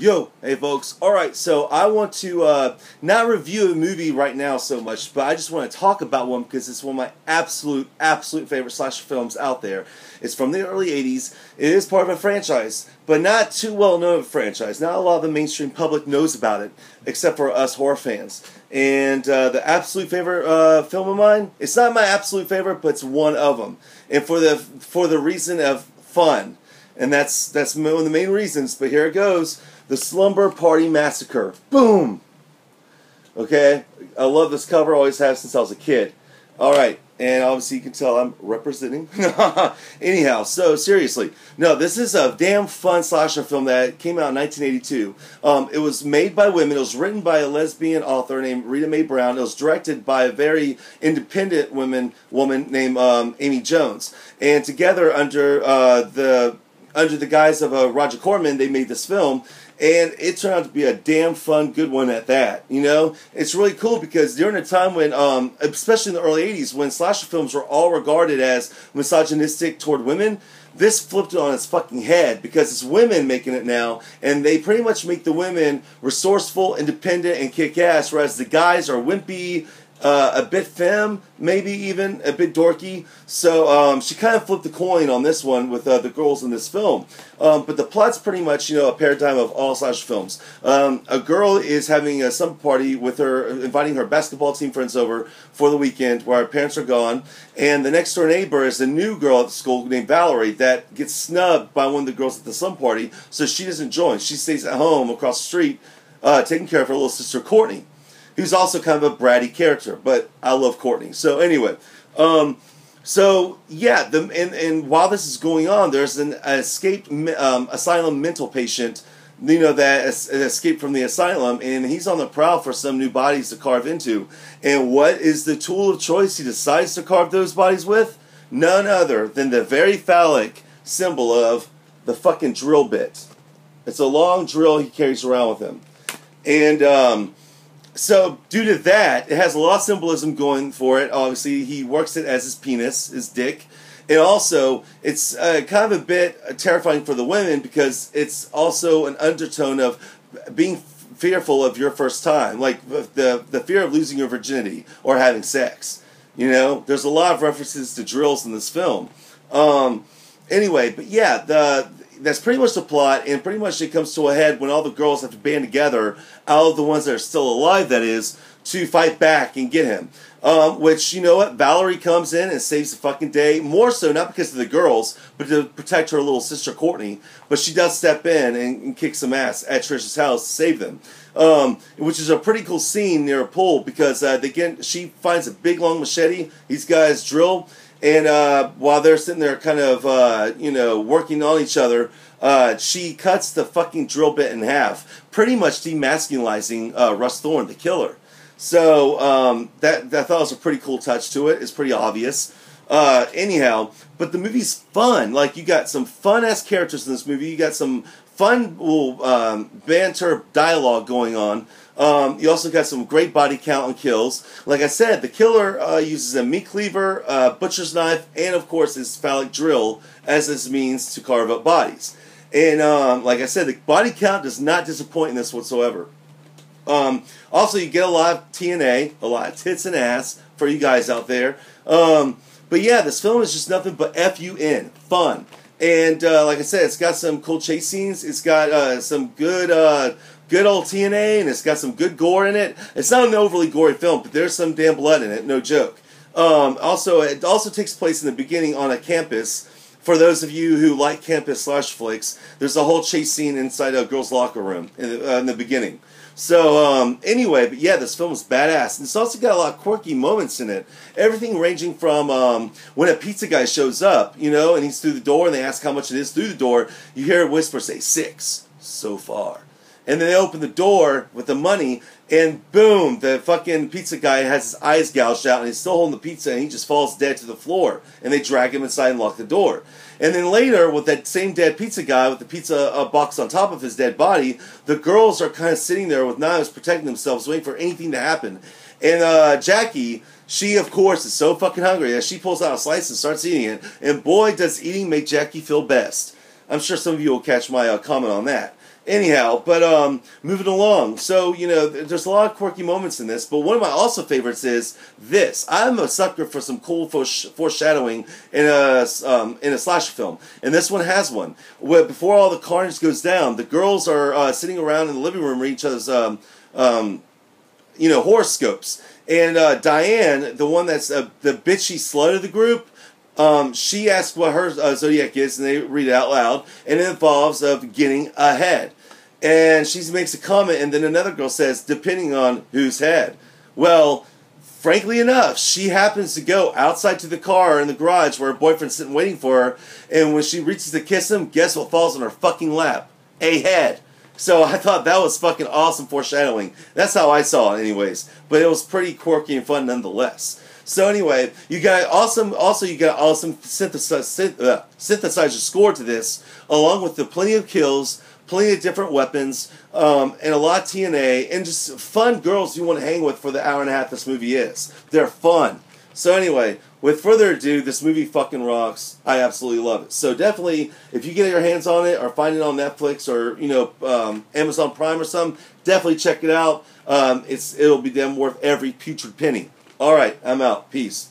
Yo, hey folks. Alright, so I want to not review a movie right now so much, but I just want to talk about one because it's one of my absolute favorite slasher films out there. It's from the early 80s. It is part of a franchise, but not too well known of a franchise. Not a lot of the mainstream public knows about it, except for us horror fans. And the absolute favorite film of mine, it's not my absolute favorite, but it's one of them. And for the reason of fun. And that's one of the main reasons, but here it goes. The Slumber Party Massacre. Boom! Okay? I love this cover, always have since I was a kid. Alright, and obviously you can tell I'm representing. Anyhow, so seriously. No, this is a damn fun slasher film that came out in 1982. It was made by women. It was written by a lesbian author named Rita Mae Brown. It was directed by a very independent woman named Amy Jones. And together under the guise of Roger Corman, they made this film, and it turned out to be a damn fun, good one at that. You know, it's really cool because during a time when, especially in the early 80s, when slasher films were all regarded as misogynistic toward women, this flipped it on its fucking head because it's women making it now, and they pretty much make the women resourceful, independent, and kick-ass, whereas the guys are wimpy, a bit femme, maybe even a bit dorky. So she kind of flipped the coin on this one with the girls in this film. But the plot's pretty much, a paradigm of all slasher films. A girl is having a slumber party with her, inviting her basketball team friends over for the weekend while her parents are gone. And the next door neighbor is a new girl at the school named Valerie that gets snubbed by one of the girls at the slumber party, so she doesn't join. She stays at home across the street taking care of her little sister Courtney, who's also kind of a bratty character, but I love Courtney. So anyway, so yeah, and while this is going on, there's an escaped asylum mental patient, that escaped from the asylum, and he's on the prowl for some new bodies to carve into. And what is the tool of choice he decides to carve those bodies with? None other than the very phallic symbol of the fucking drill bit. It's a long drill he carries around with him. And so, due to that, it has a lot of symbolism going for it. Obviously, he works it as his penis, his dick. And also, it's kind of a bit terrifying for the women because it's also an undertone of being fearful of your first time. Like, the fear of losing your virginity or having sex. There's a lot of references to drills in this film. Anyway, but yeah, that's pretty much the plot, and pretty much it comes to a head when all the girls have to band together, out of the ones that are still alive, that is, to fight back and get him. Which, you know what, Valerie comes in and saves the fucking day, more so not because of the girls, but to protect her little sister Courtney. But she does step in and kick some ass at Trish's house to save them. Which is a pretty cool scene near a pool, because she finds a big long machete, these guys drill, and while they're sitting there kind of, working on each other, she cuts the fucking drill bit in half, pretty much demasculinizing Russ Thorne, the killer. So that I thought was a pretty cool touch to it. It's pretty obvious. Anyhow, but the movie's fun. Like, you got some fun-ass characters in this movie. You got some fun little banter dialogue going on. You also got some great body count and kills. Like I said, the killer uses a meat cleaver, butcher's knife, and of course his phallic drill as his means to carve up bodies. And like I said, the body count does not disappoint in this whatsoever. Also, you get a lot of TNA, a lot of tits and ass for you guys out there. But yeah, this film is just nothing but F-U-N, fun. And like I said, it's got some cool chase scenes. It's got some good old TNA, and it's got some good gore in it. It's not an overly gory film, but there's some damn blood in it, no joke. Also, it also takes place in the beginning on a campus. For those of you who like campus slash flicks, there's a whole chase scene inside a girl's locker room in the beginning. So, anyway, but yeah, this film is badass. And it's also got a lot of quirky moments in it. Everything ranging from when a pizza guy shows up, and he's through the door, and they ask how much it is through the door, you hear a whisper say, 6, so far. And then they open the door with the money, and boom, the fucking pizza guy has his eyes gouged out, and he's still holding the pizza, and he just falls dead to the floor. And they drag him inside and lock the door. And then later, with that same dead pizza guy with the pizza box on top of his dead body, the girls are kind of sitting there with knives protecting themselves, waiting for anything to happen. And Jackie, she, of course, is so fucking hungry that she pulls out a slice and starts eating it. And boy, does eating make Jackie feel best. I'm sure some of you will catch my comment on that. Anyhow, but moving along. So, there's a lot of quirky moments in this, but one of my also favorites is this. I'm a sucker for some cool foreshadowing in a slasher film, and this one has one. Where before all the carnage goes down, the girls are sitting around in the living room reading each other's horoscopes. And Diane, the one that's the bitchy slut of the group, she asks what her zodiac is, and they read it out loud, and it involves of getting ahead. And she makes a comment, and then another girl says, depending on whose head. Well, frankly enough, she happens to go outside to the car in the garage where her boyfriend's sitting waiting for her, and when she reaches to kiss him, guess what falls on her fucking lap? A head. So I thought that was fucking awesome foreshadowing. That's how I saw it anyways. But it was pretty quirky and fun nonetheless. So anyway, you got awesome synthesizer score to this, along with the plenty of kills, plenty of different weapons, and a lot of TNA, and just fun girls you want to hang with for the hour and a half this movie is. They're fun. So anyway, with further ado, this movie fucking rocks. I absolutely love it. So definitely, if you get your hands on it, or find it on Netflix, or Amazon Prime or something, definitely check it out. It'll be damn worth every putrid penny. All right, I'm out. Peace.